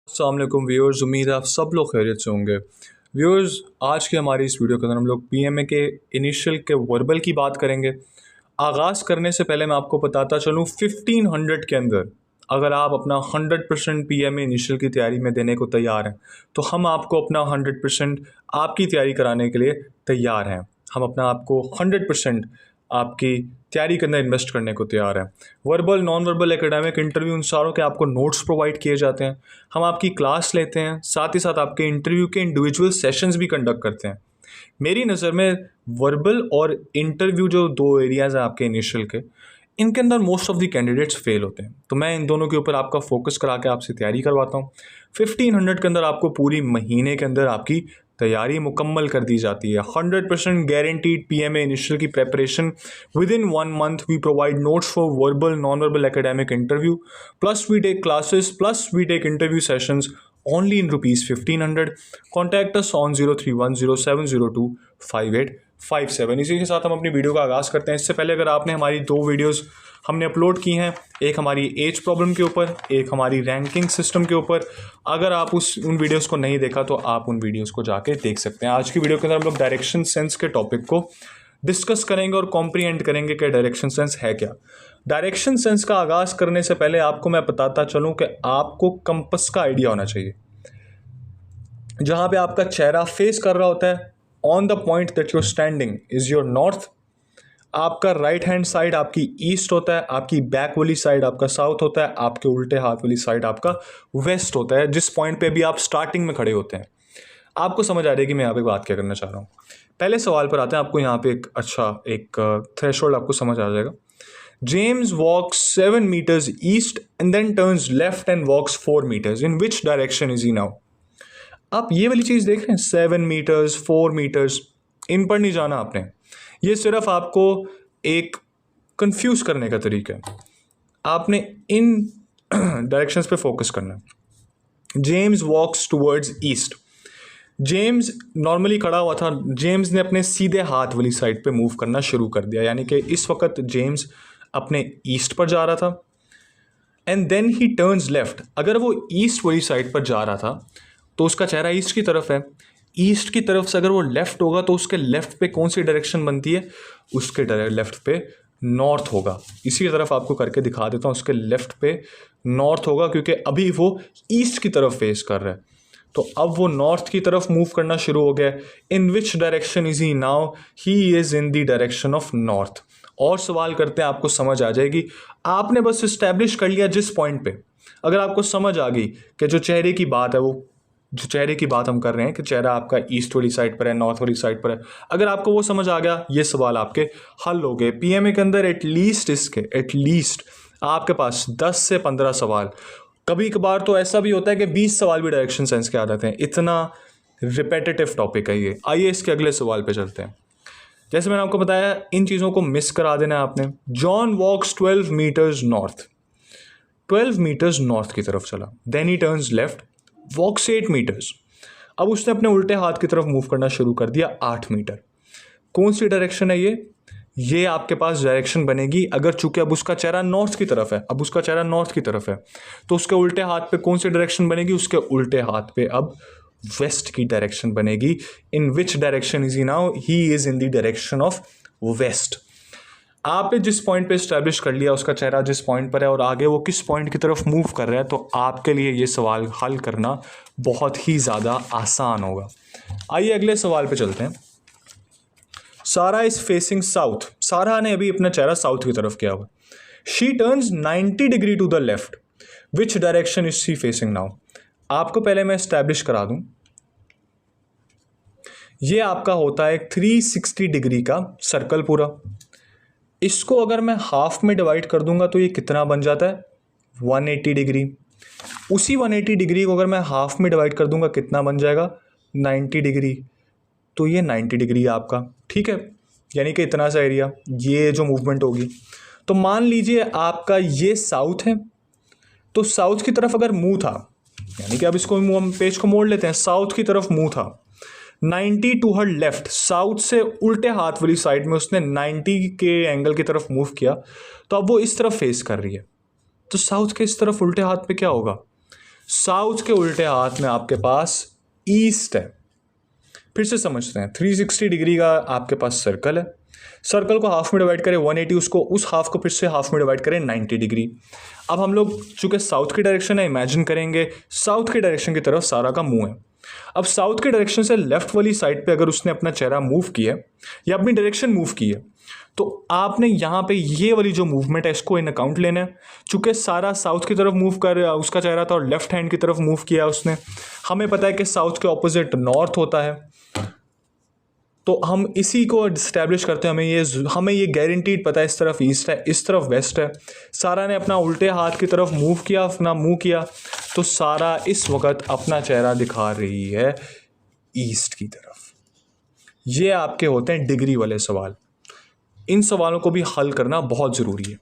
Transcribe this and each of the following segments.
अस्सलाम वालेकुम व्यूअर्स, उम्मीद है आप सब लोग खैरियत से होंगे। व्यूअर्स, आज की हमारी इस वीडियो के अंदर हम लोग पीएमए के इनिशियल के वर्बल की बात करेंगे। आगाज़ करने से पहले मैं आपको बताता चलूँ 1500 के अंदर अगर आप अपना 100% पीएमए इनिशियल की तैयारी में देने को तैयार हैं तो हम आपको अपना 100% आपकी तैयारी कराने के लिए तैयार हैं। हम अपना आपको 100% आपकी तैयारी के अंदर इन्वेस्ट करने को तैयार हैं। Verbal, non verbal, academic, interview, इन सारों के आपको नोट्स प्रोवाइड किए जाते हैं। हम आपकी क्लास लेते हैं, साथ ही साथ आपके इंटरव्यू के इंडिविजुअल सेशंस भी कंडक्ट करते हैं। मेरी नज़र में वर्बल और इंटरव्यू जो दो एरियाज़ हैं आपके इनिशियल के, इनके अंदर most of the candidates fail होते हैं। तो मैं इन दोनों के ऊपर आपका फोकस करा के आपसे तैयारी करवाता हूँ। 1500 के अंदर आपको पूरी महीने के अंदर आपकी तैयारी मुकम्मल कर दी जाती है। 100% गारंटीड पीएमए इनिशियल की preparation within 1 month. We provide notes for verbal, non verbal, academic, interview, plus we take classes, plus we take interview sessions only in rupees 1500. Contact us on 031070255857। इसी के साथ हम अपनी video का आगाज़ करते हैं। इससे पहले अगर आपने हमारी दो वीडियोस हमने अपलोड की हैं, एक हमारी एज प्रॉब्लम के ऊपर, एक हमारी रैंकिंग सिस्टम के ऊपर, अगर आप उन वीडियोस को नहीं देखा तो आप उन वीडियोस को जाके देख सकते हैं। आज की वीडियो के अंदर हम लोग डायरेक्शन सेंस के टॉपिक को डिस्कस करेंगे और कॉम्प्रीहेंड करेंगे कि डायरेक्शन सेंस है क्या। डायरेक्शन सेंस का आगाज़ करने से पहले आपको मैं बताता चलूँ कि आपको कंपस का आइडिया होना चाहिए। जहाँ पे आपका चेहरा फेस कर रहा होता है, on the point that you're standing is your north. आपका राइट हैंड साइड आपकी ईस्ट होता है, आपकी बैक वाली साइड आपका साउथ होता है, आपके उल्टे हाथ वाली साइड आपका वेस्ट होता है। जिस पॉइंट पे भी आप स्टार्टिंग में खड़े होते हैं, आपको समझ आ जाएगी मैं यहाँ पे बात क्या करना चाह रहा हूँ। पहले सवाल पर आते हैं। आपको यहाँ पे एक थ्रेशोल्ड आपको समझ आ जाएगा। James walks 7 meters east and then turns left and walks 4 meters. In which direction is he now? आप ये वाली चीज़ देख रहे हैं, 7 मीटर्स 4 मीटर्स, इन पर नहीं जाना आपने। ये सिर्फ आपको एक कंफ्यूज करने का तरीका है। आपने इन डायरेक्शंस पे फोकस करना है। James walks towards east. James normally खड़ा हुआ था, जेम्स ने अपने सीधे हाथ वाली साइड पे मूव करना शुरू कर दिया, यानी कि इस वक्त जेम्स अपने ईस्ट पर जा रहा था। And then he turns left. अगर वो ईस्ट वाली साइड पर जा रहा था तो उसका चेहरा ईस्ट की तरफ है। ईस्ट की तरफ से अगर वो लेफ्ट होगा तो उसके लेफ्ट पे कौन सी डायरेक्शन बनती है? उसके लेफ्ट पे नॉर्थ होगा। इसी तरफ आपको करके दिखा देता हूँ, उसके लेफ्ट पे नॉर्थ होगा, क्योंकि अभी वो ईस्ट की तरफ फेस कर रहा है। तो अब वो नॉर्थ की तरफ मूव करना शुरू हो गया। In which direction is he now? He is in the direction of north. और सवाल करते हैं, आपको समझ आ जाएगी। आपने बस इस्टेब्लिश कर लिया जिस पॉइंट पे, अगर आपको समझ आ गई कि जो चेहरे की बात है, वो जो चेहरे की बात हम कर रहे हैं कि चेहरा आपका ईस्ट वाली साइड पर है, नॉर्थ वाली साइड पर है, अगर आपको वो समझ आ गया, ये सवाल आपके हल हो गए। पीएमए के अंदर एटलीस्ट आपके पास 10 से 15 सवाल, कभी कभार तो ऐसा भी होता है कि 20 सवाल भी डायरेक्शन सेंस के आ जाते हैं। इतना रिपीटेटिव टॉपिक है ये। आइए इसके अगले सवाल पे चलते हैं। जैसे मैंने आपको बताया, इन चीज़ों को मिस करा देना है आपने। John walks 12 metres north. 12 metres north की तरफ चला। Then he turns left, walks 8 metres. अब उसने अपने उल्टे हाथ की तरफ मूव करना शुरू कर दिया 8 मीटर। कौन सी डायरेक्शन है ये आपके पास डायरेक्शन बनेगी। अगर चूंकि अब उसका चेहरा नॉर्थ की तरफ है, तो उसके उल्टे हाथ पे कौन सी डायरेक्शन बनेगी? उसके उल्टे हाथ पे अब वेस्ट की डायरेक्शन बनेगी। In which direction is he now? He is in the direction of west. आपने जिस पॉइंट पे स्टैब्लिश कर लिया उसका चेहरा जिस पॉइंट पर है और आगे वो किस पॉइंट की तरफ मूव कर रहा है, तो आपके लिए ये सवाल हल करना बहुत ही ज़्यादा आसान होगा। आइए अगले सवाल पे चलते हैं। सारा इज फेसिंग साउथ। सारा ने अभी अपना चेहरा साउथ की तरफ किया हुआ। She turns 90 degree to the left. Which direction is she facing now? आपको पहले मैं स्टैब्लिश करा दूं, ये आपका होता है 360 डिग्री का सर्कल पूरा। इसको अगर मैं हाफ में डिवाइड कर दूंगा तो ये कितना बन जाता है? 180 डिग्री। उसी 180 डिग्री को अगर मैं हाफ में डिवाइड कर दूंगा कितना बन जाएगा? 90 डिग्री। तो ये 90 डिग्री आपका, ठीक है, यानी कि इतना सा एरिया, ये जो मूवमेंट होगी। तो मान लीजिए आपका ये साउथ है, तो साउथ की तरफ अगर मुंह था, यानी कि अब इसको हम पेज को मोड़ लेते हैं, साउथ की तरफ मुंह था, 90 टू हर लेफ्ट, साउथ से उल्टे हाथ वाली साइड में उसने 90 के एंगल की तरफ मूव किया, तो अब वो इस तरफ फेस कर रही है। तो साउथ के इस तरफ उल्टे हाथ पे क्या होगा? साउथ के उल्टे हाथ में आपके पास ईस्ट है। फिर से समझते हैं, 360 डिग्री का आपके पास सर्कल है। सर्कल को हाफ में डिवाइड करें 180, उसको उस हाफ को फिर से हाफ में डिवाइड करें 90 डिग्री। अब हम लोग चूंकि साउथ की डायरेक्शन है, इमेजिन करेंगे साउथ की डायरेक्शन की तरफ सारा का मुंह है। अब साउथ के डायरेक्शन से लेफ्ट वाली साइड पे अगर उसने अपना चेहरा मूव किया या अपनी डायरेक्शन मूव की है, तो आपने यहाँ पे ये वाली जो मूवमेंट है इसको इन अकाउंट लेना है। चूंकि सारा साउथ की तरफ मूव कर उसका चेहरा था और लेफ्ट हैंड की तरफ मूव किया उसने, हमें पता है कि साउथ के ऑपोजिट नॉर्थ होता है, तो हम इसी को इस्टेब्लिश करते हैं। हमें ये गारंटीड पता है इस तरफ ईस्ट है, इस तरफ वेस्ट है। सारा ने अपना उल्टे हाथ की तरफ मूव किया, अपना मुंह किया, तो सारा इस वक्त अपना चेहरा दिखा रही है ईस्ट की तरफ। ये आपके होते हैं डिग्री वाले सवाल। इन सवालों को भी हल करना बहुत ज़रूरी है।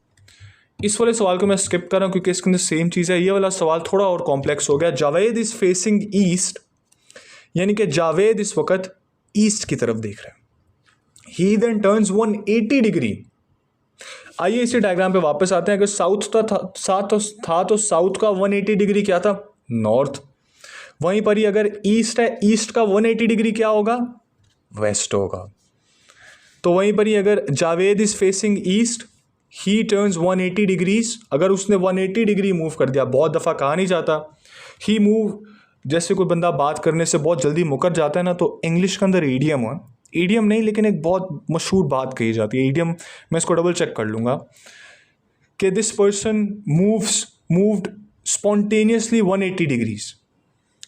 इस वाले सवाल को मैं स्किप कर रहा हूँ क्योंकि इसके अंदर सेम चीज़ है। ये वाला सवाल थोड़ा और कॉम्प्लेक्स हो गया। जावेद इज़ फेसिंग ईस्ट, यानी कि जावेद इस वक्त ईस्ट की तरफ देख रहे हैं। ही देन टर्न्स 180 डिग्री। आइए इसी डायग्राम पे वापस आते हैं। अगर साउथ था तो साउथ का 180 डिग्री क्या था? नॉर्थ। वहीं पर ही अगर ईस्ट है, ईस्ट का 180 डिग्री क्या होगा? वेस्ट होगा। तो वहीं पर ही अगर Javed is facing east, he turns 180 degrees. अगर उसने 180 डिग्री मूव कर दिया, बहुत दफ़ा कहा नहीं जाता ही मूव, जैसे कोई बंदा बात करने से बहुत जल्दी मुकर जाता है ना, तो इंग्लिश के अंदर ईडियम है, ईडियम नहीं लेकिन एक बहुत मशहूर बात कही जाती है, ईडियम मैं इसको डबल चेक कर लूँगा, कि this person moved spontaneously 180 degrees.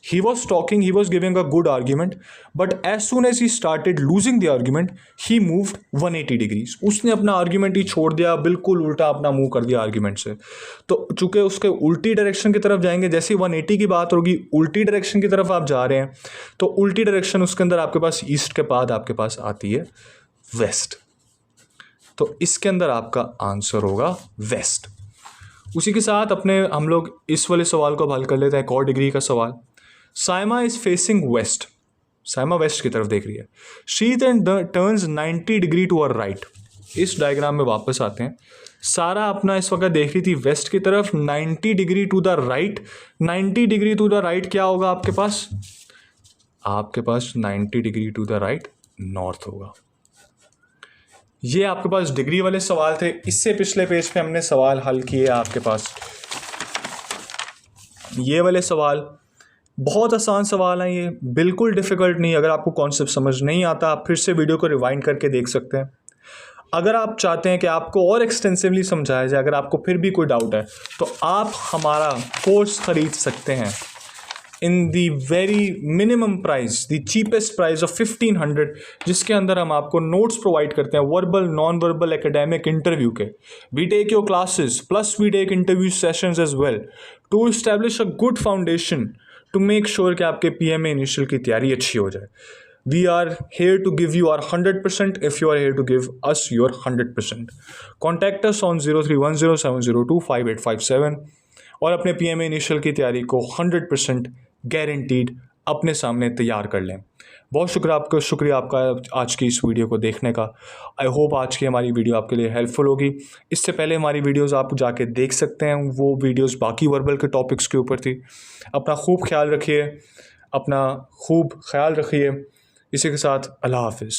He was talking, he was giving a good argument, but as soon as he started losing the argument, he moved 180 degrees. उसने अपना आर्ग्यूमेंट ही छोड़ दिया, बिल्कुल उल्टा अपना मूव कर दिया आर्ग्यूमेंट से। तो चूंकि उसके उल्टी डायरेक्शन की तरफ जाएंगे, जैसे 180 की बात होगी, उल्टी डायरेक्शन की तरफ आप जा रहे हैं, तो उल्टी डायरेक्शन उसके अंदर आपके पास ईस्ट के बाद आपके पास आती है वेस्ट। तो इसके अंदर आपका आंसर होगा वेस्ट। उसी के साथ हम लोग इस वाले सवाल को हल कर लेते हैं, एक और डिग्री का सवाल। Saima is facing west, Saima west की तरफ देख रही है। She then turns 90 degree to her right. इस डायग्राम में वापस आते हैं। सारा अपना इस वक्त देख रही थी वेस्ट की तरफ, 90 degree to the right. 90 degree to the right क्या होगा आपके पास? आपके पास 90 degree to the right north होगा। ये आपके पास डिग्री वाले सवाल थे। इससे पिछले पेज पे हमने सवाल हल किए आपके पास। ये वाले सवाल बहुत आसान सवाल हैं, ये बिल्कुल डिफ़िकल्ट नहीं। अगर आपको कॉन्सेप्ट समझ नहीं आता, आप फिर से वीडियो को रिवाइंड करके देख सकते हैं। अगर आप चाहते हैं कि आपको और एक्सटेंसिवली समझाया जाए, अगर आपको फिर भी कोई डाउट है, तो आप हमारा कोर्स ख़रीद सकते हैं in the very minimum price, the cheapest price of 1500, जिसके अंदर हम आपको नोट्स प्रोवाइड करते हैं, verbal non verbal academic interview के। We take your classes plus we take interview sessions as well to establish a good foundation to make sure कि आपके PMA initial की तैयारी अच्छी हो जाए। We are here to give you our 100% if you are here to give us your 100%। Contact us on 031070255857 और अपने PMA initial की तैयारी को 100% गारंटीड अपने सामने तैयार कर लें। बहुत शुक्रिया आपका आज की इस वीडियो को देखने का। आई होप आज की हमारी वीडियो आपके लिए हेल्पफुल होगी। इससे पहले हमारी वीडियोस आप जाके देख सकते हैं, वो वीडियोस बाकी वर्बल के टॉपिक्स के ऊपर थी। अपना खूब ख्याल रखिए, इसी के साथ अल्लाह हाफिज़।